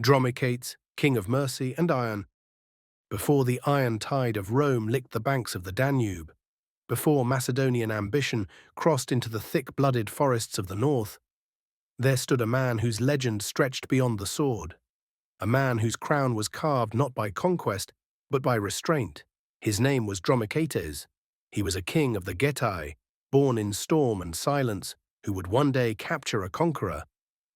Dromichaetes, king of mercy and iron, before the iron tide of Rome licked the banks of the Danube, before Macedonian ambition crossed into the thick-blooded forests of the north, there stood a man whose legend stretched beyond the sword, a man whose crown was carved not by conquest, but by restraint. His name was Dromichaetes. He was a king of the Getae, born in storm and silence, who would one day capture a conqueror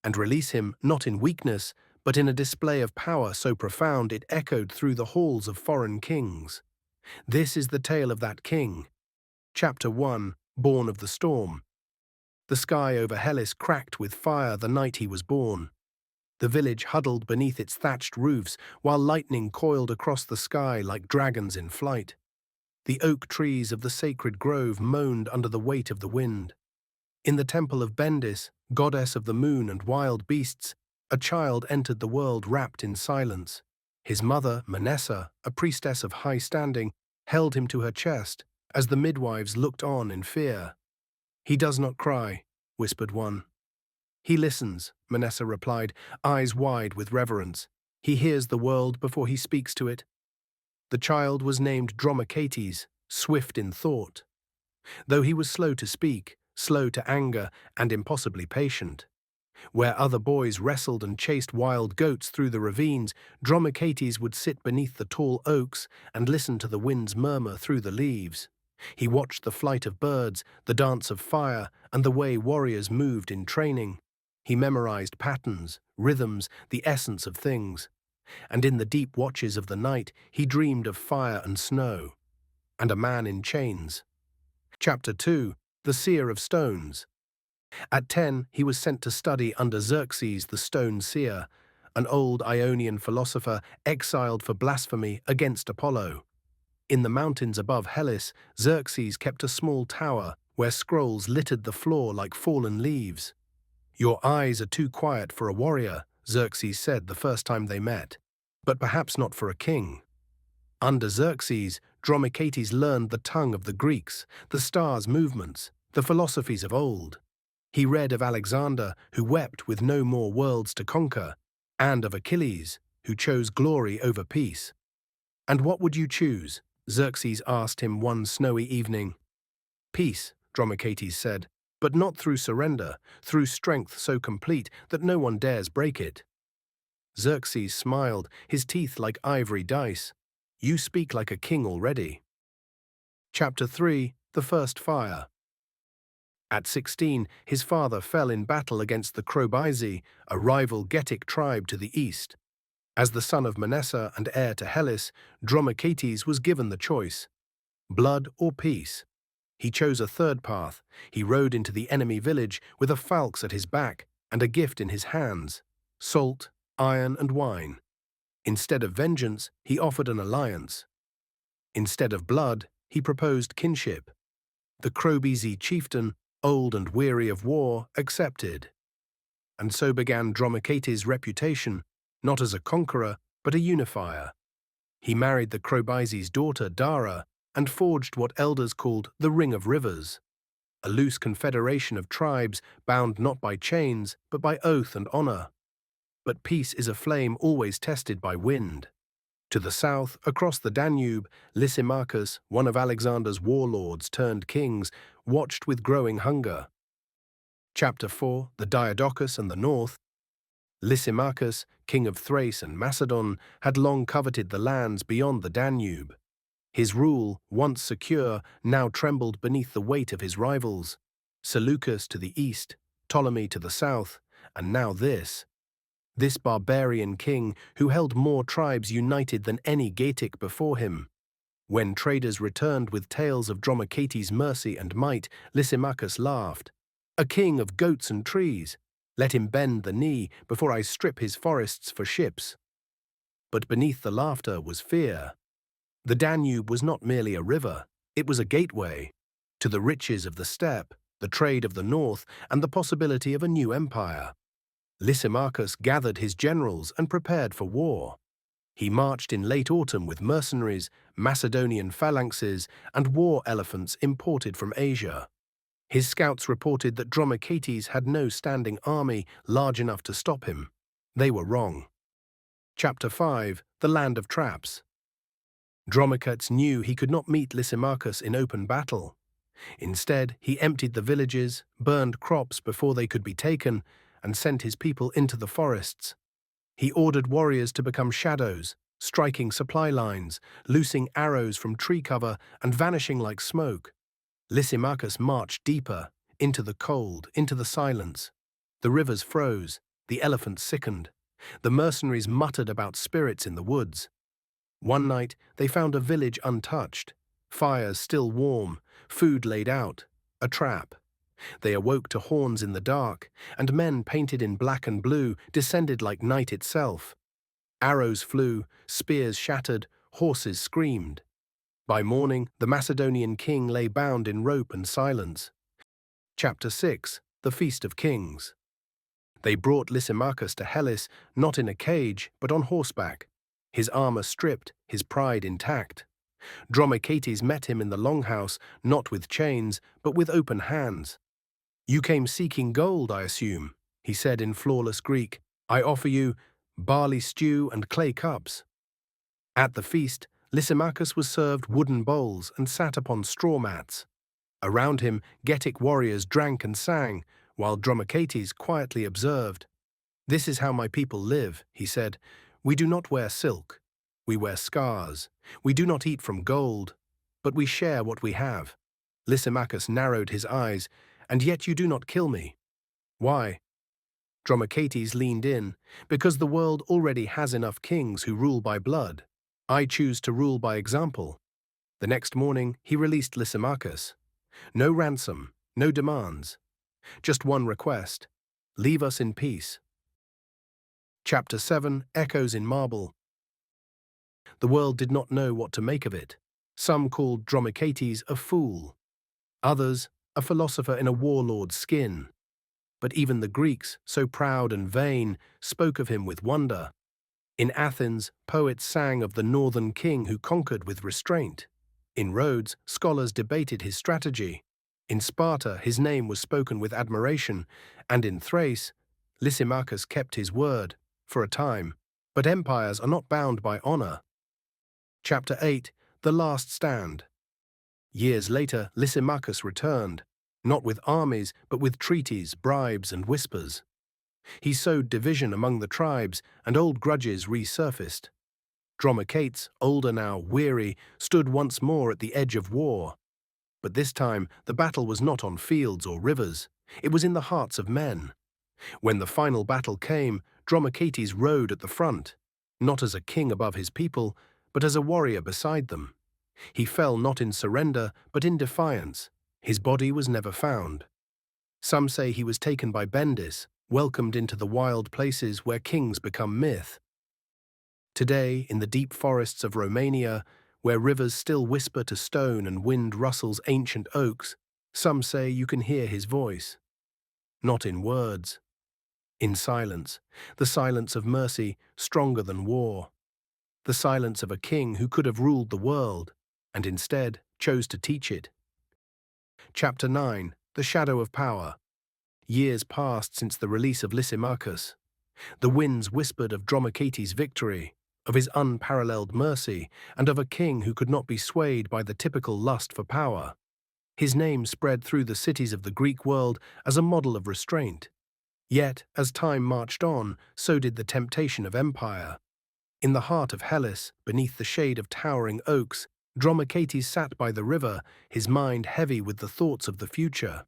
and release him not in weakness, but in a display of power so profound it echoed through the halls of foreign kings. This is the tale of that king. Chapter 1, Born of the Storm. The sky over Hellas cracked with fire the night he was born. The village huddled beneath its thatched roofs, while lightning coiled across the sky like dragons in flight. The oak trees of the sacred grove moaned under the weight of the wind. In the temple of Bendis, goddess of the moon and wild beasts, a child entered the world wrapped in silence. His mother, Manessa, a priestess of high standing, held him to her chest as the midwives looked on in fear. "He does not cry," whispered one. "He listens," Manessa replied, eyes wide with reverence. "He hears the world before he speaks to it." The child was named Dromichaetes, swift in thought. Though he was slow to speak, slow to anger, and impossibly patient. Where other boys wrestled and chased wild goats through the ravines, Dromichaetes would sit beneath the tall oaks and listen to the wind's murmur through the leaves. He watched the flight of birds, the dance of fire, and the way warriors moved in training. He memorized patterns, rhythms, the essence of things. And in the deep watches of the night, he dreamed of fire and snow, and a man in chains. Chapter 2, The Seer of Stones. At 10, he was sent to study under Xerxes the stone seer, an old Ionian philosopher exiled for blasphemy against Apollo. In the mountains above Hellas, Xerxes kept a small tower where scrolls littered the floor like fallen leaves. "Your eyes are too quiet for a warrior," Xerxes said the first time they met, "but perhaps not for a king." Under Xerxes, Dromichaetes learned the tongue of the Greeks, the stars' movements, the philosophies of old. He read of Alexander, who wept with no more worlds to conquer, and of Achilles, who chose glory over peace. "And what would you choose?" Xerxes asked him one snowy evening. "Peace," Dromichaetes said, "but not through surrender, through strength so complete that no one dares break it." Xerxes smiled, his teeth like ivory dice. "You speak like a king already." Chapter 3, The First Fire. At 16, his father fell in battle against the Crobyzi, a rival Getic tribe to the east. As the son of Manessa and heir to Hellas, Dromichaetes was given the choice: blood or peace. He chose a third path. He rode into the enemy village with a falx at his back and a gift in his hands: salt, iron, and wine. Instead of vengeance, he offered an alliance. Instead of blood, he proposed kinship. The Crobyzi chieftain, old and weary of war, accepted. And so began Dromichaetes' reputation, not as a conqueror, but a unifier. He married the Crobyzi's daughter, Dara, and forged what elders called the Ring of Rivers, a loose confederation of tribes bound not by chains, but by oath and honor. But peace is a flame always tested by wind. To the south, across the Danube, Lysimachus, one of Alexander's warlords turned kings, watched with growing hunger. Chapter 4, The Diadochus and the North. Lysimachus, king of Thrace and Macedon, had long coveted the lands beyond the Danube. His rule, once secure, now trembled beneath the weight of his rivals: Seleucus to the east, Ptolemy to the south, and now this barbarian king who held more tribes united than any Getic before him. When traders returned with tales of Dromichaetes' mercy and might, Lysimachus laughed. "A king of goats and trees! Let him bend the knee before I strip his forests for ships." But beneath the laughter was fear. The Danube was not merely a river, it was a gateway to the riches of the steppe, the trade of the north, and the possibility of a new empire. Lysimachus gathered his generals and prepared for war. He marched in late autumn with mercenaries, Macedonian phalanxes, and war elephants imported from Asia. His scouts reported that Dromichaetes had no standing army large enough to stop him. They were wrong. Chapter 5. The Land of Traps. Dromichaetes knew he could not meet Lysimachus in open battle. Instead, he emptied the villages, burned crops before they could be taken, and sent his people into the forests. He ordered warriors to become shadows, striking supply lines, loosing arrows from tree cover, and vanishing like smoke. Lysimachus marched deeper, into the cold, into the silence. The rivers froze, the elephants sickened. The mercenaries muttered about spirits in the woods. One night, they found a village untouched, fires still warm, food laid out, a trap. They awoke to horns in the dark, and men painted in black and blue descended like night itself. Arrows flew, spears shattered, horses screamed. By morning, the Macedonian king lay bound in rope and silence. Chapter 6. The Feast of Kings. They brought Lysimachus to Hellas not in a cage, but on horseback, his armor stripped, his pride intact. Dromichaetes met him in the longhouse, not with chains, but with open hands. "You came seeking gold, I assume," he said in flawless Greek. "I offer you barley stew and clay cups." At the feast, Lysimachus was served wooden bowls and sat upon straw mats. Around him, Getic warriors drank and sang, while Dromichaetes quietly observed. "This is how my people live," he said. "We do not wear silk. We wear scars. We do not eat from gold, but we share what we have." Lysimachus narrowed his eyes. "And yet you do not kill me." "Why?" Dromichaetes leaned in. "Because the world already has enough kings who rule by blood. I choose to rule by example." The next morning, he released Lysimachus. "No ransom, no demands. Just one request. Leave us in peace." Chapter 7. Echoes in Marble. The world did not know what to make of it. Some called Dromichaetes a fool. Others, a philosopher in a warlord's skin. But even the Greeks, so proud and vain, spoke of him with wonder. In Athens, poets sang of the northern king who conquered with restraint. In Rhodes, scholars debated his strategy. In Sparta, his name was spoken with admiration, and in Thrace, Lysimachus kept his word, for a time. But empires are not bound by honor. Chapter 8. The Last Stand. Years later, Lysimachus returned, not with armies, but with treaties, bribes, and whispers. He sowed division among the tribes, and old grudges resurfaced. Dromichaetes, older now, weary, stood once more at the edge of war. But this time, the battle was not on fields or rivers. It was in the hearts of men. When the final battle came, Dromichaetes rode at the front, not as a king above his people, but as a warrior beside them. He fell not in surrender, but in defiance. His body was never found. Some say he was taken by Bendis, welcomed into the wild places where kings become myth. Today, in the deep forests of Romania, where rivers still whisper to stone and wind rustles ancient oaks, some say you can hear his voice. Not in words. In silence, the silence of mercy, stronger than war. The silence of a king who could have ruled the world, and instead chose to teach it. Chapter 9. The Shadow of Power. Years passed since the release of Lysimachus. The winds whispered of Dromichaetes' victory, of his unparalleled mercy, and of a king who could not be swayed by the typical lust for power. His name spread through the cities of the Greek world as a model of restraint. Yet, as time marched on, so did the temptation of empire. In the heart of Hellas, beneath the shade of towering oaks, Dromichaetes sat by the river, his mind heavy with the thoughts of the future.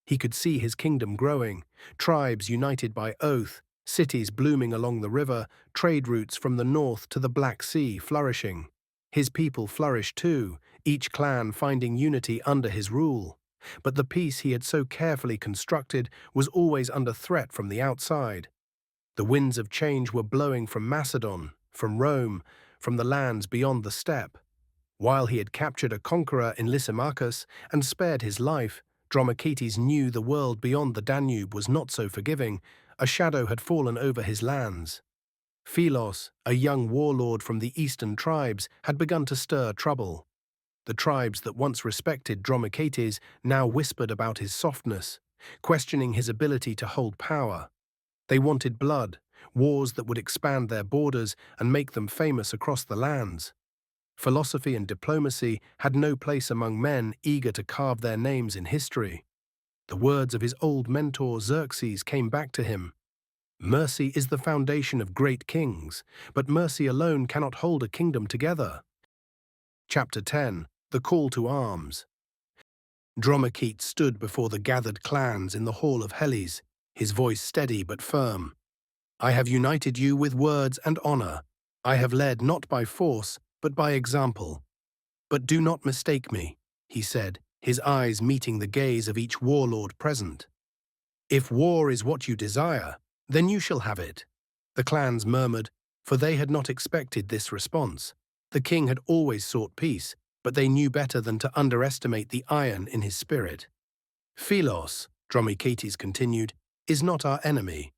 He could see his kingdom growing, tribes united by oath, cities blooming along the river, trade routes from the north to the Black Sea flourishing. His people flourished too, each clan finding unity under his rule. But the peace he had so carefully constructed was always under threat from the outside. The winds of change were blowing from Macedon, from Rome, from the lands beyond the steppe. While he had captured a conqueror in Lysimachus and spared his life, Dromichaetes knew the world beyond the Danube was not so forgiving. A shadow had fallen over his lands. Philos, a young warlord from the eastern tribes, had begun to stir trouble. The tribes that once respected Dromichaetes now whispered about his softness, questioning his ability to hold power. They wanted blood, wars that would expand their borders and make them famous across the lands. Philosophy and diplomacy had no place among men eager to carve their names in history. The words of his old mentor Xerxes came back to him. Mercy is the foundation of great kings, but mercy alone cannot hold a kingdom together. Chapter 10. The Call to Arms. Dromichaetes stood before the gathered clans in the hall of Helles, his voice steady but firm. I have united you with words and honor. I have led not by force, but by example. But do not mistake me, he said, his eyes meeting the gaze of each warlord present. If war is what you desire, then you shall have it. The clans murmured, for they had not expected this response. The king had always sought peace, but they knew better than to underestimate the iron in his spirit. Philos, Dromichaetes continued, is not our enemy.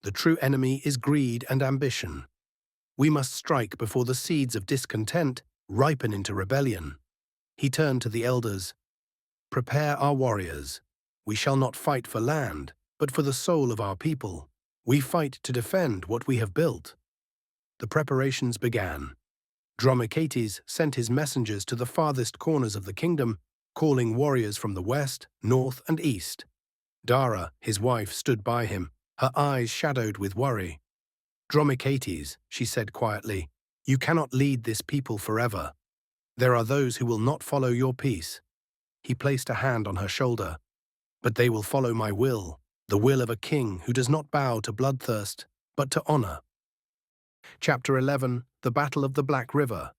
The true enemy is greed and ambition. We must strike before the seeds of discontent ripen into rebellion. He turned to the elders. Prepare our warriors. We shall not fight for land, but for the soul of our people. We fight to defend what we have built. The preparations began. Dromichaetes sent his messengers to the farthest corners of the kingdom, calling warriors from the west, north, and east. Dara, his wife, stood by him, her eyes shadowed with worry. Dromichaetes, she said quietly, you cannot lead this people forever. There are those who will not follow your peace. He placed a hand on her shoulder. But they will follow my will, the will of a king who does not bow to bloodthirst, but to honor. Chapter 11. The Battle of the Black River.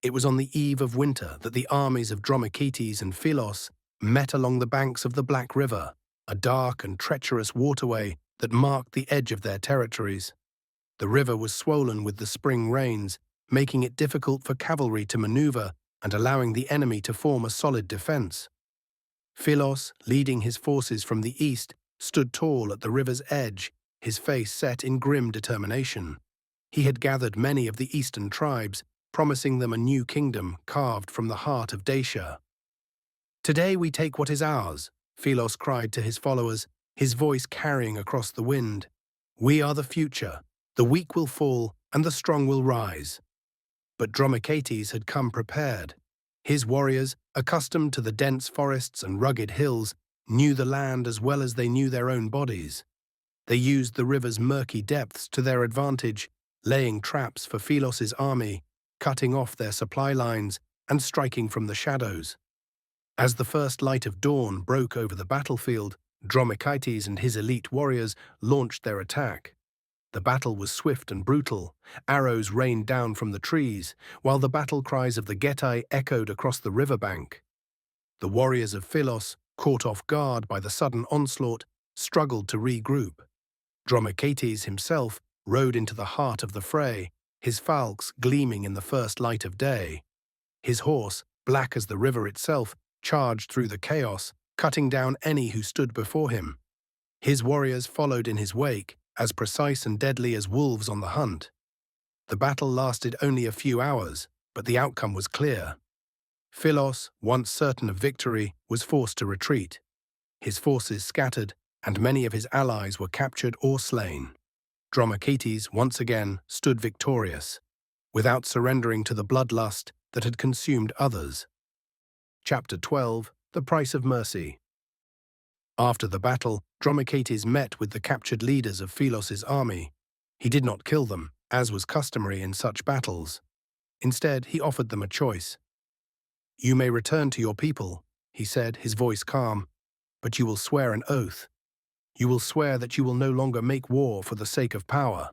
It was on the eve of winter that the armies of Dromichaetes and Philos met along the banks of the Black River, a dark and treacherous waterway that marked the edge of their territories. The river was swollen with the spring rains, making it difficult for cavalry to maneuver and allowing the enemy to form a solid defense. Philos, leading his forces from the east, stood tall at the river's edge, his face set in grim determination. He had gathered many of the eastern tribes, promising them a new kingdom carved from the heart of Dacia. Today we take what is ours, Philos cried to his followers, his voice carrying across the wind. We are the future. The weak will fall, and the strong will rise. But Dromichaetes had come prepared. His warriors, accustomed to the dense forests and rugged hills, knew the land as well as they knew their own bodies. They used the river's murky depths to their advantage, laying traps for Philos's army, cutting off their supply lines, and striking from the shadows. As the first light of dawn broke over the battlefield, Dromichaetes and his elite warriors launched their attack. The battle was swift and brutal. Arrows rained down from the trees, while the battle cries of the Getae echoed across the riverbank. The warriors of Philos, caught off guard by the sudden onslaught, struggled to regroup. Dromichaetes himself rode into the heart of the fray, his falx gleaming in the first light of day. His horse, black as the river itself, charged through the chaos, cutting down any who stood before him. His warriors followed in his wake, as precise and deadly as wolves on the hunt. The battle lasted only a few hours, but the outcome was clear. Philos, once certain of victory, was forced to retreat. His forces scattered, and many of his allies were captured or slain. Dromichaetes, once again, stood victorious, without surrendering to the bloodlust that had consumed others. Chapter 12. The Price of Mercy. After the battle, Dromichaetes met with the captured leaders of Philos's army. He did not kill them, as was customary in such battles. Instead, he offered them a choice. You may return to your people, he said, his voice calm, but you will swear an oath. You will swear that you will no longer make war for the sake of power.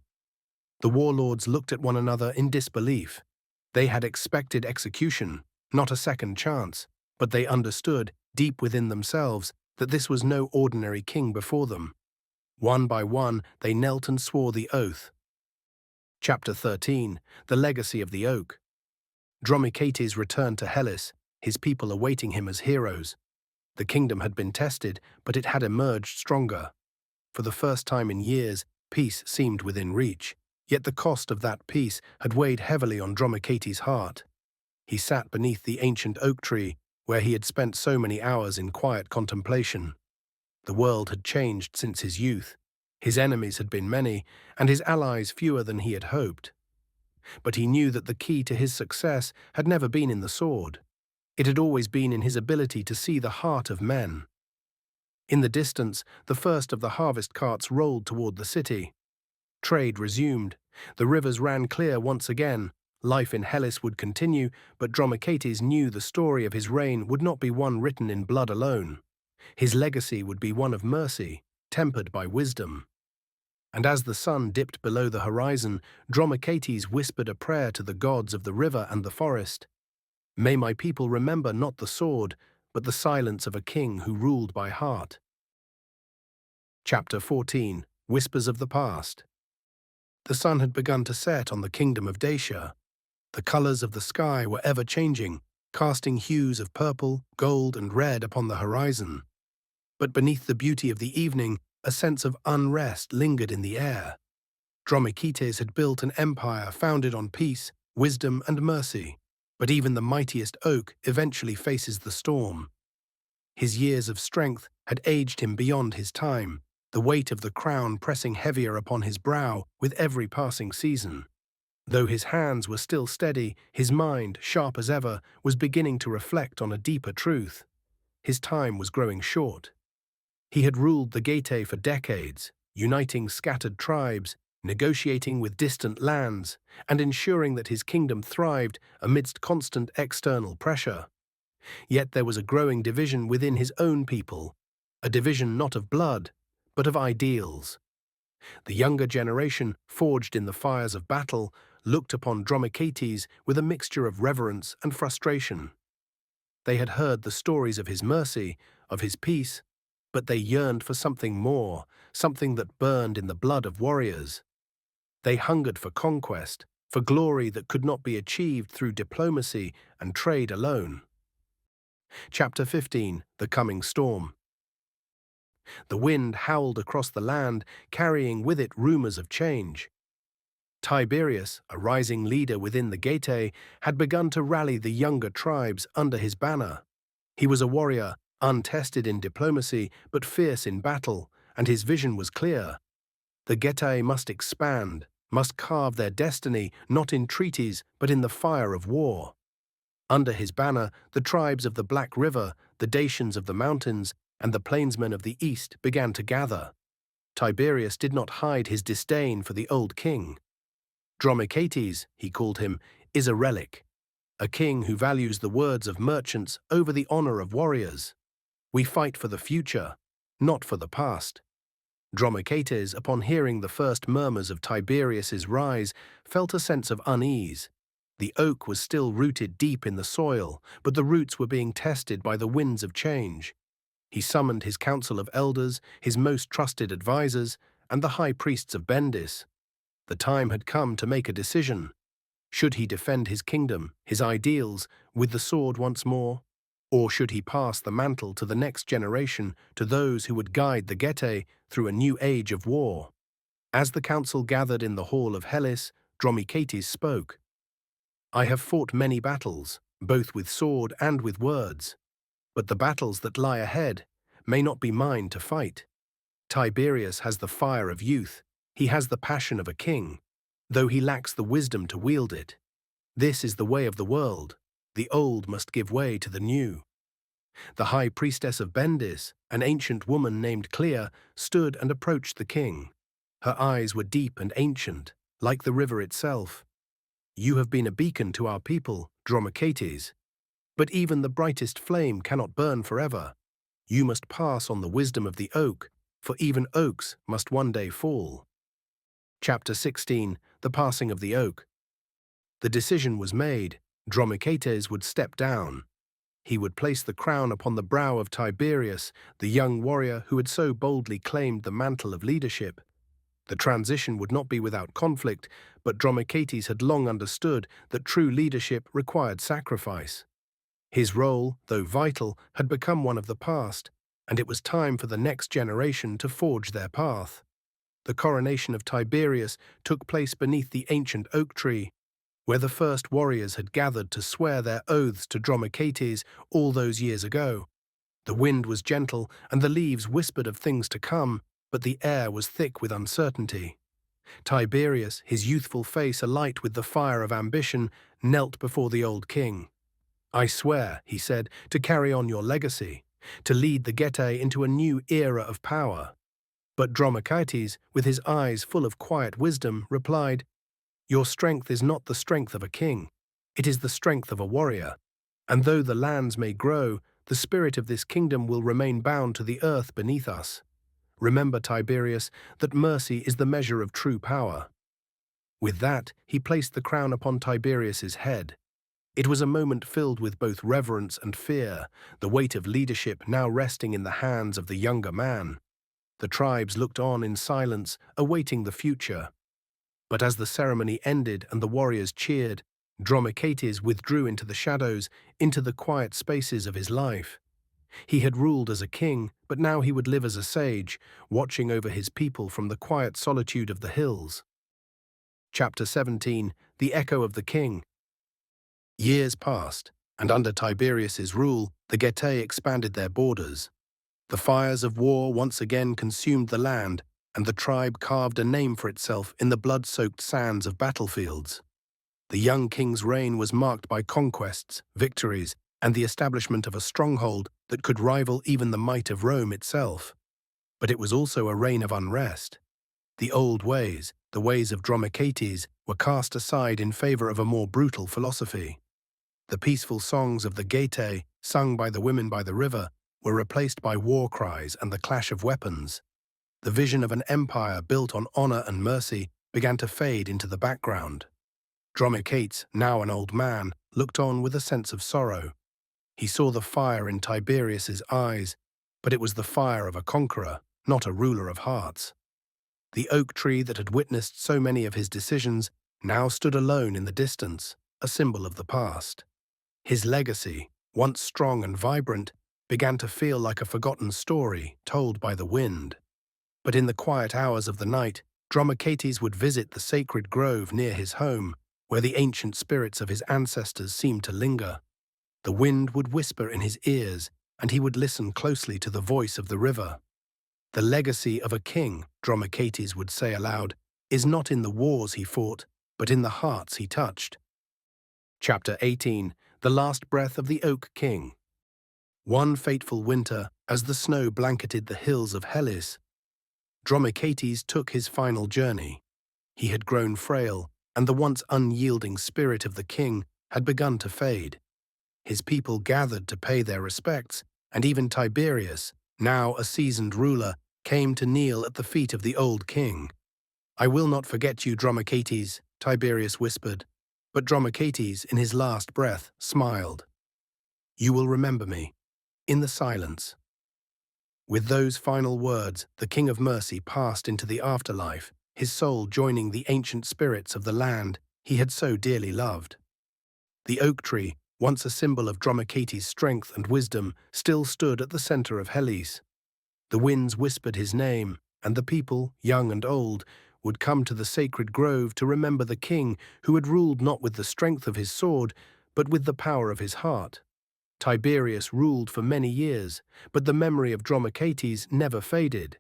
The warlords looked at one another in disbelief. They had expected execution, not a second chance, but they understood, deep within themselves, that this was no ordinary king before them. One by one, they knelt and swore the oath. Chapter 13. The Legacy of the Oak. Dromichaetes returned to Hellas, his people awaiting him as heroes. The kingdom had been tested, but it had emerged stronger. For the first time in years, peace seemed within reach, yet the cost of that peace had weighed heavily on Dromichaetes' heart. He sat beneath the ancient oak tree, where he had spent so many hours in quiet contemplation. The world had changed since his youth. His enemies had been many, and his allies fewer than he had hoped. But he knew that the key to his success had never been in the sword. It had always been in his ability to see the heart of men. In the distance, the first of the harvest carts rolled toward the city. Trade resumed. The rivers ran clear once again. Life in Hellas would continue, but Dromichaetes knew the story of his reign would not be one written in blood alone. His legacy would be one of mercy, tempered by wisdom. And as the sun dipped below the horizon, Dromichaetes whispered a prayer to the gods of the river and the forest. May my people remember not the sword, but the silence of a king who ruled by heart. Chapter 14. Whispers of the Past. The sun had begun to set on the kingdom of Dacia. The colors of the sky were ever changing, casting hues of purple, gold, and red upon the horizon. But beneath the beauty of the evening, a sense of unrest lingered in the air. Dromichaetes had built an empire founded on peace, wisdom, and mercy, but even the mightiest oak eventually faces the storm. His years of strength had aged him beyond his time, the weight of the crown pressing heavier upon his brow with every passing season. Though his hands were still steady, his mind, sharp as ever, was beginning to reflect on a deeper truth. His time was growing short. He had ruled the Getae for decades, uniting scattered tribes, negotiating with distant lands, and ensuring that his kingdom thrived amidst constant external pressure. Yet there was a growing division within his own people, a division not of blood, but of ideals. The younger generation, forged in the fires of battle, looked upon Dromichaetes with a mixture of reverence and frustration. They had heard the stories of his mercy, of his peace, but they yearned for something more, something that burned in the blood of warriors. They hungered for conquest, for glory that could not be achieved through diplomacy and trade alone. Chapter 15. The Coming Storm. The wind howled across the land, carrying with it rumors of change. Tiberius, a rising leader within the Getae, had begun to rally the younger tribes under his banner. He was a warrior, untested in diplomacy but fierce in battle, and his vision was clear. The Getae must expand, must carve their destiny not in treaties but in the fire of war. Under his banner, the tribes of the Black River, the Dacians of the mountains, and the plainsmen of the east began to gather. Tiberius did not hide his disdain for the old king. Dromichaetes, he called him, is a relic, a king who values the words of merchants over the honor of warriors. We fight for the future, not for the past. Dromichaetes, upon hearing the first murmurs of Tiberius's rise, felt a sense of unease. The oak was still rooted deep in the soil, but the roots were being tested by the winds of change. He summoned his council of elders, his most trusted advisers, and the high priests of Bendis. The time had come to make a decision. Should he defend his kingdom, his ideals, with the sword once more? Or should he pass the mantle to the next generation, to those who would guide the Getae through a new age of war? As the council gathered in the hall of Hellas, Dromichaetes spoke. I have fought many battles, both with sword and with words. But the battles that lie ahead may not be mine to fight. Tiberius has the fire of youth. He has the passion of a king, though he lacks the wisdom to wield it. This is the way of the world. The old must give way to the new. The high priestess of Bendis, an ancient woman named Clea, stood and approached the king. Her eyes were deep and ancient, like the river itself. You have been a beacon to our people, Dromichaetes. But even the brightest flame cannot burn forever. You must pass on the wisdom of the oak, for even oaks must one day fall. Chapter 16. The Passing of the Oak. The decision was made. Dromichaetes would step down. He would place the crown upon the brow of Tiberius, the young warrior who had so boldly claimed the mantle of leadership. The transition would not be without conflict, but Dromichaetes had long understood that true leadership required sacrifice. His role, though vital, had become one of the past, and it was time for the next generation to forge their path. The coronation of Tiberius took place beneath the ancient oak tree, where the first warriors had gathered to swear their oaths to Dromichaetes all those years ago. The wind was gentle, and the leaves whispered of things to come, but the air was thick with uncertainty. Tiberius, his youthful face alight with the fire of ambition, knelt before the old king. "I swear," he said, "to carry on your legacy, to lead the Getae into a new era of power." But Dromichaetes, with his eyes full of quiet wisdom, replied, "Your strength is not the strength of a king. It is the strength of a warrior. And though the lands may grow, the spirit of this kingdom will remain bound to the earth beneath us. Remember, Tiberius, that mercy is the measure of true power." With that, he placed the crown upon Tiberius's head. It was a moment filled with both reverence and fear, the weight of leadership now resting in the hands of the younger man. The tribes looked on in silence, awaiting the future. But as the ceremony ended and the warriors cheered, Dromichaetes withdrew into the shadows, into the quiet spaces of his life. He had ruled as a king, but now he would live as a sage, watching over his people from the quiet solitude of the hills. Chapter 17. The Echo of the King. Years passed, and under Tiberius's rule, the Getae expanded their borders. The fires of war once again consumed the land, and the tribe carved a name for itself in the blood-soaked sands of battlefields. The young king's reign was marked by conquests, victories, and the establishment of a stronghold that could rival even the might of Rome itself. But it was also a reign of unrest. The old ways, the ways of Dromichaetes, were cast aside in favor of a more brutal philosophy. The peaceful songs of the Getae, sung by the women by the river, were replaced by war cries and the clash of weapons. The vision of an empire built on honor and mercy began to fade into the background. Dromichaetes, now an old man, looked on with a sense of sorrow. He saw the fire in Tiberius's eyes, but it was the fire of a conqueror, not a ruler of hearts. The oak tree that had witnessed so many of his decisions now stood alone in the distance, a symbol of the past. His legacy, once strong and vibrant, began to feel like a forgotten story told by the wind. But in the quiet hours of the night, Dromichaetes would visit the sacred grove near his home, where the ancient spirits of his ancestors seemed to linger. The wind would whisper in his ears, and he would listen closely to the voice of the river. "The legacy of a king," Dromichaetes would say aloud, "is not in the wars he fought, but in the hearts he touched." Chapter 18. The Last Breath of the Oak King. One fateful winter, as the snow blanketed the hills of Hellas, Dromichaetes took his final journey. He had grown frail, and the once unyielding spirit of the king had begun to fade. His people gathered to pay their respects, and even Tiberius, now a seasoned ruler, came to kneel at the feet of the old king. "I will not forget you, Dromichaetes," Tiberius whispered, but Dromichaetes, in his last breath, smiled. "You will remember me." In the silence. With those final words, the King of Mercy passed into the afterlife, his soul joining the ancient spirits of the land he had so dearly loved. The oak tree, once a symbol of Dromichaetes' strength and wisdom, still stood at the center of Hellas. The winds whispered his name, and the people, young and old, would come to the sacred grove to remember the king who had ruled not with the strength of his sword, but with the power of his heart. Tiberius ruled for many years, but the memory of Dromichaetes never faded.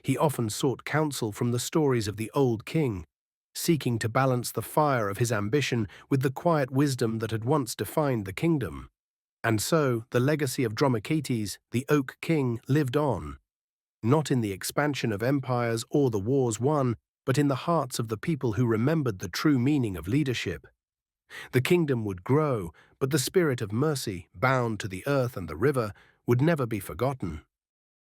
He often sought counsel from the stories of the old king, seeking to balance the fire of his ambition with the quiet wisdom that had once defined the kingdom. And so, the legacy of Dromichaetes, the Oak King, lived on, not in the expansion of empires or the wars won, but in the hearts of the people who remembered the true meaning of leadership. The kingdom would grow, but the spirit of mercy, bound to the earth and the river, would never be forgotten.